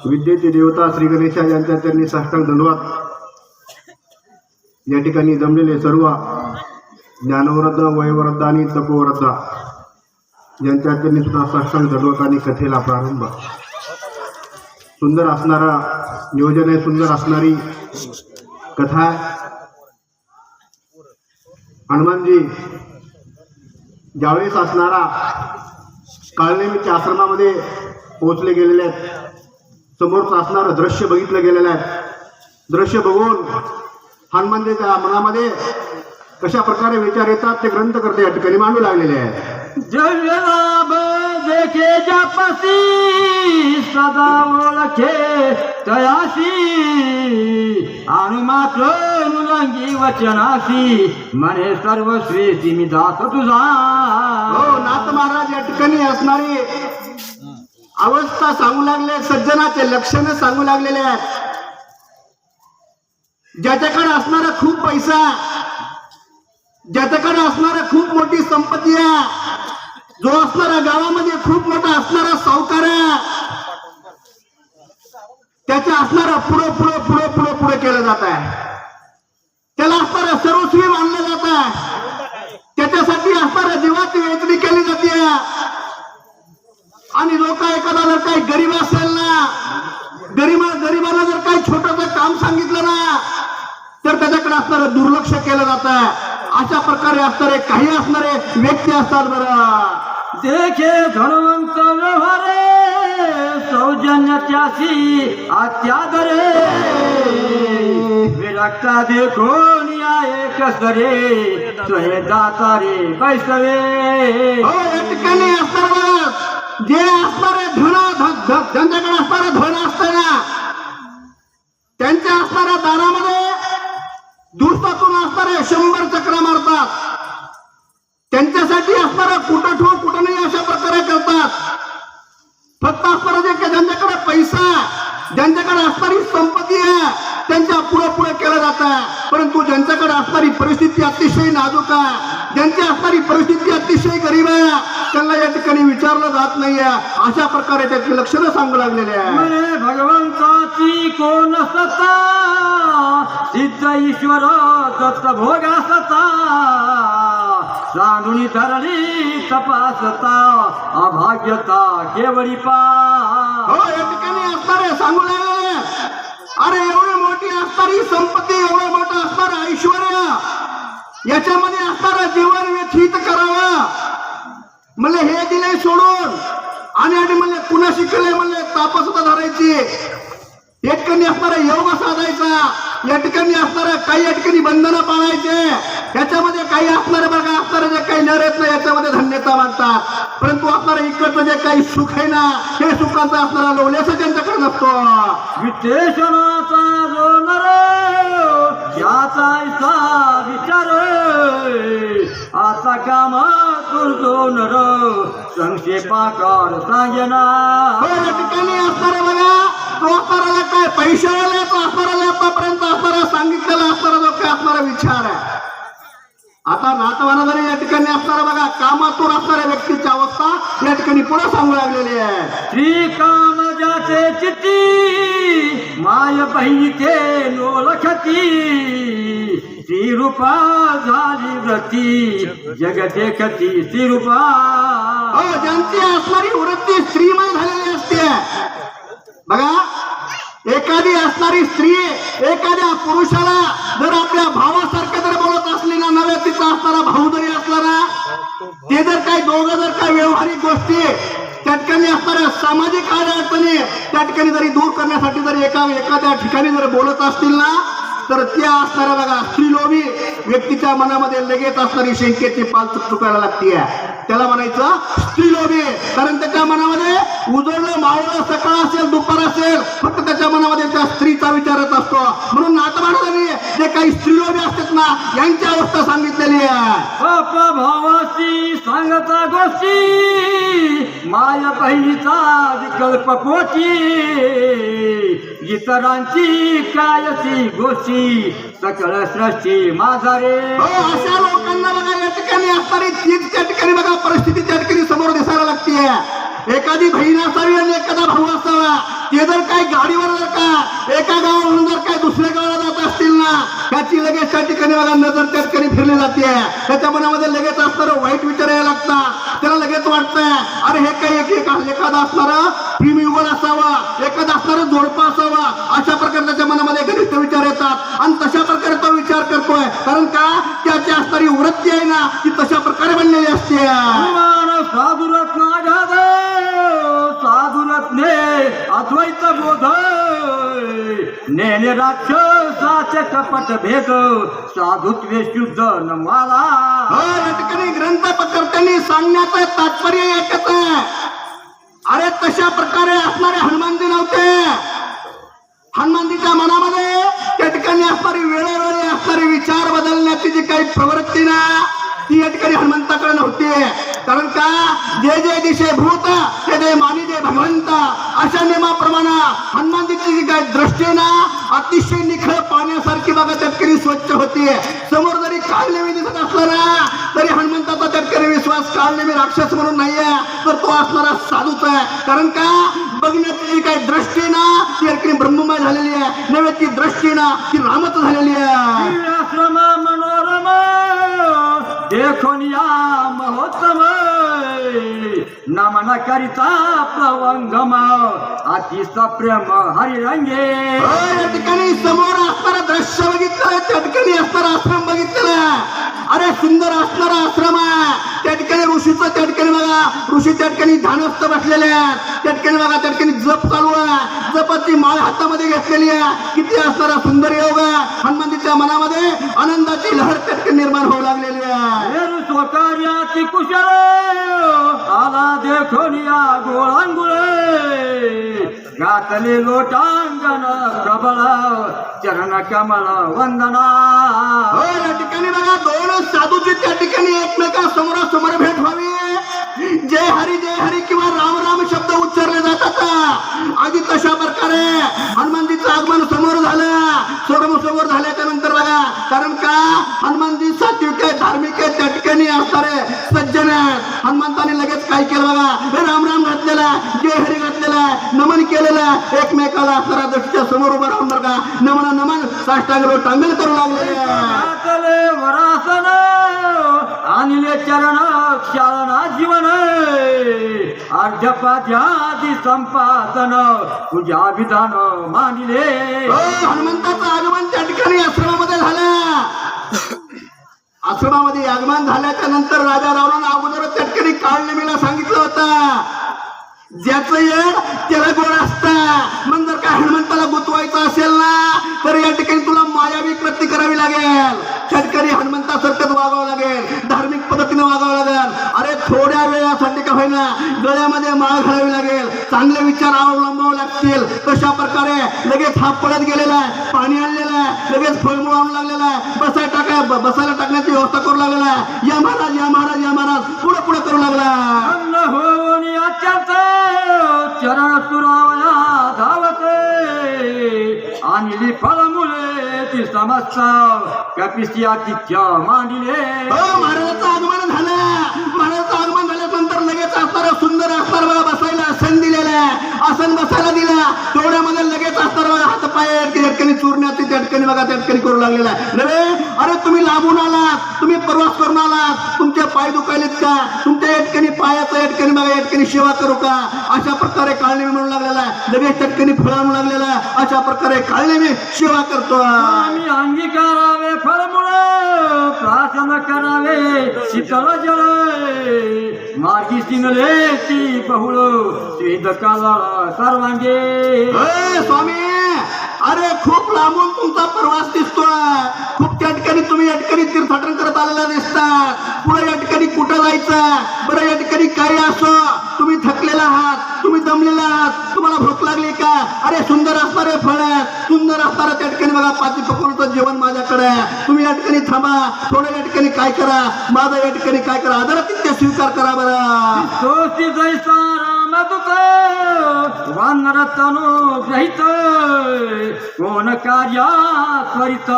विद्येचे देवता श्री गणेशा यांच्या चरणी साष्टांग दंडवत या ठिकाणी जमलेले सर्व ज्ञानवृद्ध वयोवृद्ध आणि तपोवृद्ध यांच्या चरणी सुद्धा साष्टांग दंडवत आणि कथेला प्रारंभ. सुंदर असणारा नियोजन आहे, सुंदर असणारी कथा आहे. हनुमानजी ज्यावेळेस असणारा काळनेमीच्या आश्रमामध्ये पोहोचले गेलेले आहेत. समोरचं असणारं दृश्य बघितलं गेलेलं आहे. दृश्य बघून हनुमानजीच्या मनामध्ये कशा प्रकारे विचार येतात ते ग्रंथकर्ते या ठिकाणी मांडू लागलेले आहेत. जगलाभ देखे जापसी सदा ओळखे तयासी आणि मात्र मुलंगी वचनासी म्हणे सर्वश्री मी दास तुझा. हो, नाथ महाराज या ठिकाणी असणारी अवस्था सांगू लागले, सज्जनाचे लक्षण सांगू लागलेले आहेत. ज्याच्याकडे असणारा खूप पैसा, ज्याच्याकडे असणारा खूप मोठी संपत्ती आहे, जो असणारा गावामध्ये खूप मोठा असणारा सावकार आहे, त्याच्या असणारा पुढे पुढे पुढे पुढे पुढे केलं जात आहे. त्याला असणारा सर्वस्वी मानलं जात आहे. त्याच्यासाठी असणाऱ्या जीवाची वेचणी केली जाते. आणि लोक एखादा जर काही गरीब असेल ना, गरीबाला जर काही छोटंसं काम सांगितलं ना, तर त्याच्याकडे असणारं दुर्लक्ष केलं जात आहे. अशा प्रकारे असणारे काही असणारे व्यक्ती असतात. बरं देखे धनवंत व्यवहारे सौजन्याची अत्यादरे विरक्ता देखून आये कसरे सोहे दातारे पैसवे. हो, या ठिकाणी असणार जे असणारे ज्यांच्याकडे असणारं धन असताना त्यांच्या असणाऱ्या दारामध्ये दिवसातून असणारे 100 चक्र मारतात. त्यांच्यासाठी असणारा कुठं ठेवू कुठं नाही अशा प्रकारे करतात. फक्त असणारा ज्यांच्याकडे पैसा, ज्यांच्याकडे असणारी संपत्ती आहे, त्यांच्या पुढे पुढे केलं जात आहे. परंतु ज्यांच्याकडे असणारी परिस्थिती अतिशय नाजूक आहे, ज्यांची असणारी परिस्थिती अतिशय गरीब आहे, त्यांना या ठिकाणी विचारलं जात नाहीये. अशा प्रकारे त्याची लक्षणं सांगू लागलेले आहे. म्हणे भगवंताची कोण सत्ता सिद्ध ईश्वर दत्त भोगा सत्ता सांडून धरली तपासता अभाग्यता केवळी पा. हो, या ठिकाणी असणारे सांगू लागले, अरे एवढी मोठी असणारी संपत्ती, एवढं मोठं असणारं ऐश्वर्य, याच्यामध्ये असणारं जीवन व्यथित करावं. म्हणले हे दिले सोडून आणि म्हणले कुणाशी केले, म्हणले तापसता धरायची. या ठिकाणी असणारा योग साधायचा, या ठिकाणी असणारा काही या ठिकाणी बंधनं पाळायचे. याच्यामध्ये काही असणारे बघा, असणारे जे काही नर आहेत ना, याच्यामध्ये धन्यता मागतात. परंतु असणारं इकडचं जे काही सुख आहे ना, हे सुखाचा असणारा लोल्याचा त्यांच्याकडे नसतो. विश्लेषणाचा जो नर याचा ऐसा विचार आता काम तुझो नर संक्षेपाकार सांगेना. हो, या ठिकाणी असणारे बघा, तो असणारा काय पैशाला, तो असणारा आतापर्यंत असणारा सांगितलेला असणारा जो काय असणारा विचार आहे. आता नातवानाने या ठिकाणी असणारा बघा कामातून असणाऱ्या व्यक्तीची अवस्था या ठिकाणी पुढे सांगू लागलेली आहे. श्री काम जाते चित्ती माय बहिणी ते लोलखती श्रीरूपा झाली व्रती जग देखती श्रीरूपा. हो, ज्यांची असणारी वृत्ती स्त्रीमय झालेली असते बघा. एखादी असणारी स्त्री एखाद्या पुरुषाला जर आपल्या भावासारखं जर बोलत असली ना, नव्हे तिचा असणारा भाऊ जरी असला ना, ते जर काही दोघं जर काही व्यावहारिक गोष्टी त्या ठिकाणी असणाऱ्या सामाजिक अडचणी त्या ठिकाणी जरी दूर करण्यासाठी जर एखाद्या ठिकाणी जर बोलत असतील ना, तर त्या असणाऱ्या बघा स्त्रीलोभी व्यक्तीच्या मनामध्ये लगेच असणारी शंकेची पाल चुकायला लागते. त्याला म्हणायचं स्त्रीलोभी. कारण त्याच्या मनामध्ये उजळलं मावळं सकाळ असेल दुपार असेल, फक्त त्याच्या मनामध्ये त्या स्त्रीचा विचारच असतो. म्हणून नाथमार्गाने जे काही स्त्रीलोभी असतात ना, यांची अवस्था सांगितलेली आहे. बापा भावाशी सांगता गोष्टी माया बहिणीचा विकल्प पोटी इतरांची कायची गोष्टी सकळ सृष्टी माझा रे. हो, अशा लोकांना बघा या ठिकाणी असणारी तीच त्या ठिकाणी बघा परिस्थिती त्या ठिकाणी समोर दिसायला लागते. एखादी बहीण असावी आणि एखादा भाऊ असावा, ते जर काही गाडीवर जर का एका गावावरून जर काय दुसऱ्या गावाला जात असतील ना, त्याची लगेच त्या ठिकाणी बघा नजर त्या ठिकाणी फिरली जाते. त्याच्या मनामध्ये लगेच असणारं वाईट विचार यायला लागतात. त्याला लगेच वाटतंय अरे हे काही एखादा असणारं प्रेमीयुगल असावं, एखादा असणारं जोडपं असावं, अशा प्रकारे त्याच्या मनामध्ये घनिष्ठ विचार येतात आणि तशा प्रकारे तो विचार करतोय. कारण का त्याची असणारी वृत्ती आहे ना ती तशा प्रकारे बनलेली असते. साधुरत्न साधुरत्ने अद्वैत बोध नेने राक्षसाचे कपट भेद साधुत्वे शुद्ध नमाला. या ठिकाणी ग्रंथकर्त्यांनी सांगण्याचं तात्पर्य एकच आहे. अरे तशा प्रकारे असणारे हनुमानजी नव्हते. हनुमानजीच्या मनामध्ये त्या ठिकाणी असणारी वेळोवेळी असणारे विचार बदलण्याची जी काही प्रवृत्ती ना ती या ठिकाणी हनुमंताकडे नव्हती. कारण का जे जे दिशे भूत ते जे मानी दे भगवंत, अशा नियमाप्रमाणे हनुमानजीची जी काही दृष्टी ना अतिशय निखळ पाण्यासारखी बघा त्या ठिकाणी स्वच्छ होती. समोर जरी काळनेमी दिसत असला ना तरी हनुमंताचा त्या ठिकाणी विश्वास काळनेमी राक्षस म्हणून नाहीये, तर तो असणारा साधूच आहे. कारण का बघण्याची जी काही दृष्टी ना ती या ठिकाणी ब्रह्ममय झालेली आहे, नव्हे ती दृष्टी ना ती रामच झालेली आहे. मनोरम देखून या महोत्तम नमन करिता प्लवंगम अतिस्त प्रेम हरिरंगे. या ठिकाणी समोर असणारं दृश्य बघितलं, त्या ठिकाणी असणारा आश्रम बघितलेला. अरे सुंदर असणारा आश्रम आहे. त्या ठिकाणी ऋषीचं त्या ठिकाणी बघा ऋषी त्या ठिकाणी ध्यानस्थ बसलेले आहेत. त्या ठिकाणी बघा त्या ठिकाणी जप चालू आहे, जपाची माळ हातामध्ये घेतलेली आहे. किती असणारा सुंदर योग आहे. हनुमानजीच्या मनामध्ये आनंदाची लहर त्या ठिकाणी निर्माण होऊ लागलेली आहे. स्वकार्याची कुशल आला देखून या गोळांगुळे घातले लोटांगण प्रबळ चरण कमल वंदना. या ठिकाणी बघा दोन साधूची त्या ठिकाणी एकमेका समोरासमोर भेट व्हावी. जय हरी किंवा राम राम शब्द उच्चारले जातात. आधी तशा प्रकारे हनुमानजीचं आगमन समोर झालं. समोर झाल्याच्या नंतर बघा कारण का हनुमानजी सात्विक आहे, धार्मिक आहे, त्या ठिकाणी असणारे सज्जन आहेत. हनुमंताने लगेच काय केलं बघा राम राम घातलेला, जय हरी घातलेला, नमन केलेला, एकमेकाला असणारा दृष्टीच्या समोर उभं राहून बघा नमन साष्टांग टांगल करू लागले. वरासन अनिले चरण क्षालना जीवन अर्धपाद्यादी संपादन पूजा विधान मानिले. हनुमंताचं आगमन त्या ठिकाणी आश्रमामध्ये झालं. आश्रमामध्ये आगमन झाल्याच्या नंतर राजा रावणानं अगोदर त्या ठिकाणी काळनेमीला सांगितलं होतं ज्याचं येड त्याला गोड असतं. मग जर का हनुमंताला गुंतवायचं असेल ना तर या ठिकाणी तुला मायावी कृती करावी लागेल. त्या ठिकाणी हनुमंतासारखंच वागावं लागेल, धार्मिक पद्धतीने वागावं लागेल. अरे थोड्या वेळासाठी का होईना गळ्यामध्ये माळ घालावी लागेल, चांगले विचार अवलंबावे लागतील. तशा प्रकारे लगेच हा पडत गेलेला आहे, पाणी आणलेलं आहे, लगेच फळमूळ आणू लागलेला आहे, बसायला टाकण्याची व्यवस्था करू लागलेला आहे. या महाराज पुढे करू लागला. चरण सुरावया धावते आणि फळमुळे ती समस्त कपिसी आतिथ्य मांडिले. महाराजाचं आगमन झाल्यानंतर लगेच असणारं सुंदर असणार बघा बसायला आसन दिलेलं आहे. आसन बसायला दिला तेवढ्यामध्ये लगेच असणार बघा हातपाय ठिकाणी चुरण्याची त्या ठिकाणी बघा त्या ठिकाणी करू लागलेला आहे. नव्हे अरे तुम्ही लांबून आलात, तुम्ही प्रवास करून आलात, तुमचे पाय दुखायलेत का, तुमच्या या ठिकाणी पायाचं या ठिकाणी बघा या ठिकाणी सेवा करू का, अशा प्रकारे काळनेमी म्हणू लागलेला आहे. लगेच त्या ठिकाणी फळ आणू लागलेला आहे. अशा प्रकारे काळनेमी सेवा करतो. आम्ही अंगीकारावे फळमुळे प्रार्थना करावे शीतल जल मार्गी सिंगले ती बहुळ स्वेद काला सर्वांगे. स्वामी अरे खूप लांबून तुमचा प्रवास दिसतोय. खूप त्या ठिकाणी तुम्ही या ठिकाणी तीर्थाटन करत आलेला दिसतात. पुढे या ठिकाणी कुठं जायचं बरं, या ठिकाणी काही असो तुम्ही थकलेला आहात, तुम्ही दमलेला आहात, तुम्हाला भूक लागली का, अरे सुंदर असणारे फळ आहेत, सुंदर असणारं त्या ठिकाणी बघा पाची पकवण्याचं जेवण माझ्याकडे आहे, तुम्ही या ठिकाणी थांबा, थोडं या ठिकाणी काय करा, माझं या ठिकाणी काय करा, आदरात ते स्वीकार करा. बरं जैसा रामदूत वानर तनु ग्रहित कोण कार्या त्वरित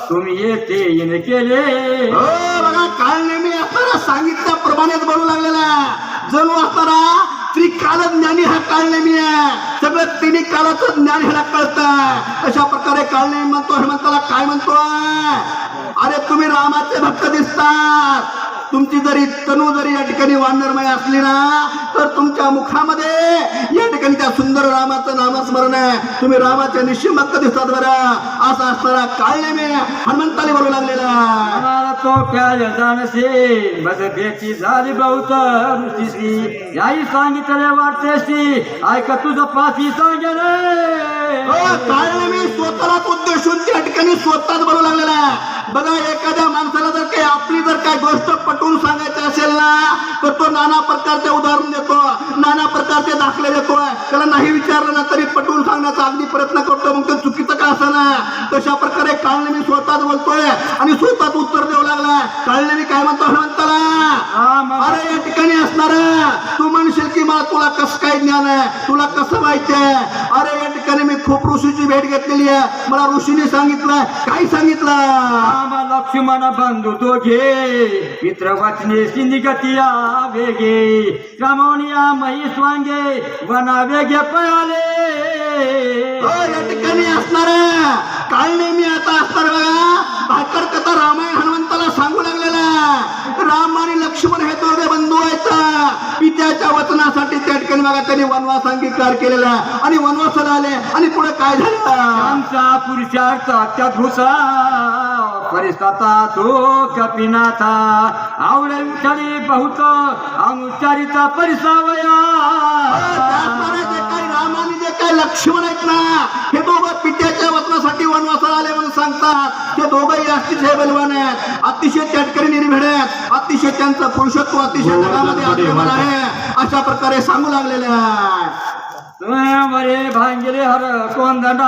तुम्ही येते येणे केले. बघा काळनेमी असणारा सांगितल्याप्रमाणेच बोलू लागलेला जणू असणारा त्रिकाल ज्ञानी हा काळनेमी आहे. सगळं गतीने कालाचं ज्ञान ह्याला कळतं. अशा प्रकारे काळणे म्हणतो हनुमंताला काय म्हणतोय, अरे तुम्ही रामाचे भक्त दिसतात. तुमची जरी तनू जरी या ठिकाणी वानरमय असली ना, तर तुमच्या मुखामध्ये या ठिकाणी त्या सुंदर रामाचं नामस्मरण आहे. तुम्ही रामाचे निश्चित भक्त दिसतात बरं. असा असणारा काळणे मी हनुमंताला बोलू लागलेला. आम्हाला तो काय जाणसे बस भेटी झाली बहुत ऋषीशी याही सांगितले वाटतेशी ऐक तुझं पाठी सांगेल. काळणे मी स्वतःलाच उद्देशून त्या ठिकाणी स्वतःच बोलू लागलेला आहे. बघा, एखाद्या माणसाला जर काही आपली जर काही गोष्ट पटवून सांगायची असेल ना, तर तो नाना प्रकारचे उदाहरण देतो, नाना प्रकारचे दाखले देतोय. त्याला नाही विचारलं ना तरी पटवून सांगण्याचा अगदी प्रयत्न करतो. मग ते चुकीचं का असं ना. तशा प्रकारे काळणे मी स्वतःच बोलतोय आणि स्वतःच उत्तर देऊ लागलाय. काळणे मी काय म्हणतो हनुमंताला, अरे या ठिकाणी असणार तू म्हणशील की मला तुला कसं काय ज्ञान आहे, तुला कसं माहिती आहे. अरे या ठिकाणी मी खूप ऋषीची भेट घेतलेली आहे. मला ऋषीने सांगितलं. काय सांगितलं, लक्ष्मण बंधू दोघे मित्र वाचने सिंधिगतिया वेगे रमणिया महिष वांगे वना वेगे पळाले. या ठिकाणी असणार काळणे मी आता असणार बघा. भाकर कथा रामायण हनुमंताला सांगू लागलेला. राम आणि लक्ष्मण हे दोघे बंधू आहेत. पित्याच्या वचनासाठी त्या ठिकाणी बघा त्यांनी वनवास अंगीकार केलेला आणि वनवासाला आले. आणि पुढे काय झालं, आमचा पुरुषार्थ अत्यात घुसा परिस्ताता तो कपिनाथा आवडे उठाली बहुत अनुच्चारिता परिसावया. जे काही रामाने जे काही लक्ष्मण आहेत ना, हे दोघं पित्याच्या वचनासाठी वनवासाला आले म्हणून सांगतात. ते दोघंही अतिशय बलवान आहेत, अतिशय त्या ठिकाणी निर्भीड आहेत, अतिशय त्यांचं पुरुषत्व अतिशय जगामध्ये आक्रमण आहे. अशा प्रकारे सांगू लागलेले आहे. बरे भांगेले हर कोण दंडा